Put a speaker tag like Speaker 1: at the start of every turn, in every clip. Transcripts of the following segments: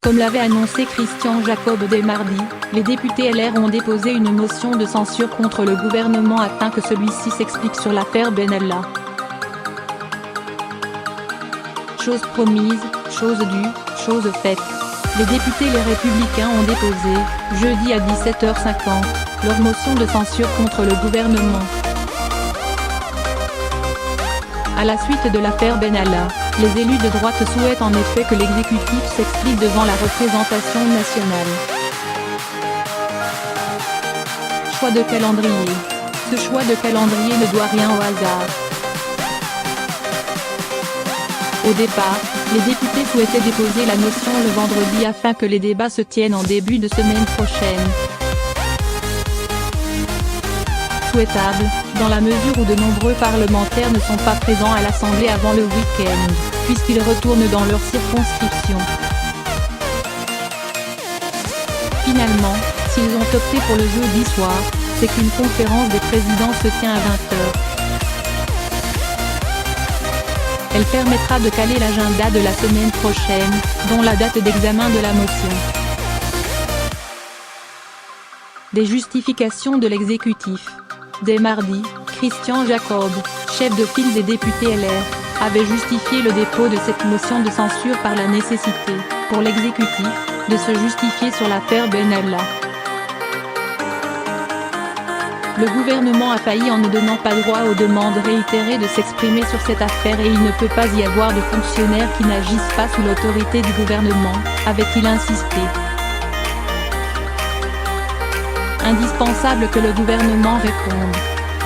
Speaker 1: Comme l'avait annoncé Christian Jacob dès mardi, les députés LR ont déposé une motion de censure contre le gouvernement afin que celui-ci s'explique sur l'affaire Benalla. Chose promise, chose due, chose faite. Les députés Les Républicains ont déposé, jeudi à 17h50, leur motion de censure contre le gouvernement. À la suite de l'affaire Benalla, les élus de droite souhaitent en effet que l'exécutif s'explique devant la représentation nationale. Choix de calendrier. Ce choix de calendrier ne doit rien au hasard. Au départ, les députés souhaitaient déposer la motion le vendredi afin que les débats se tiennent en début de semaine prochaine. Souhaitable, dans la mesure où de nombreux parlementaires ne sont pas présents à l'Assemblée avant le week-end, puisqu'ils retournent dans leur circonscription. Finalement, s'ils ont opté pour le jeudi soir, c'est qu'une conférence des présidents se tient à 20h. Elle permettra de caler l'agenda de la semaine prochaine, dont la date d'examen de la motion. Des justifications de l'exécutif. Dès mardi, Christian Jacob, chef de file des députés LR, avait justifié le dépôt de cette motion de censure par la nécessité, pour l'exécutif, de se justifier sur l'affaire Benalla. Le gouvernement a failli en ne donnant pas droit aux demandes réitérées de s'exprimer sur cette affaire et il ne peut pas y avoir de fonctionnaires qui n'agissent pas sous l'autorité du gouvernement, avait-il insisté. Indispensable que le gouvernement réponde.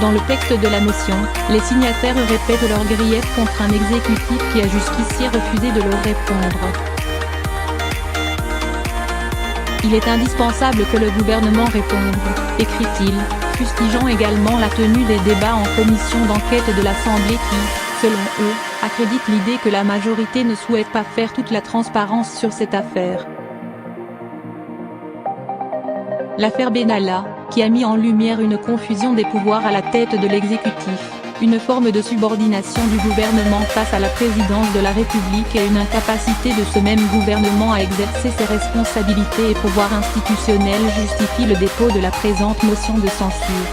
Speaker 1: Dans le texte de la motion, les signataires répètent leurs griefs contre un exécutif qui a jusqu'ici refusé de leur répondre. Il est indispensable que le gouvernement réponde, écrit-il, fustigeant également la tenue des débats en commission d'enquête de l'Assemblée qui, selon eux, accrédite l'idée que la majorité ne souhaite pas faire toute la transparence sur cette affaire. L'affaire Benalla, qui a mis en lumière une confusion des pouvoirs à la tête de l'exécutif, une forme de subordination du gouvernement face à la présidence de la République et une incapacité de ce même gouvernement à exercer ses responsabilités et pouvoirs institutionnels justifie le dépôt de la présente motion de censure.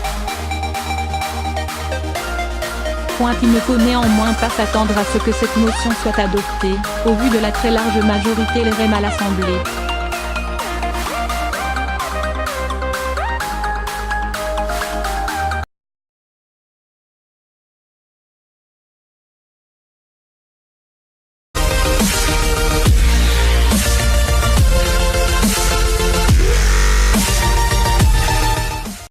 Speaker 1: Point qu'il ne faut néanmoins pas s'attendre à ce que cette motion soit adoptée, au vu de la très large majorité LRM à l'Assemblée.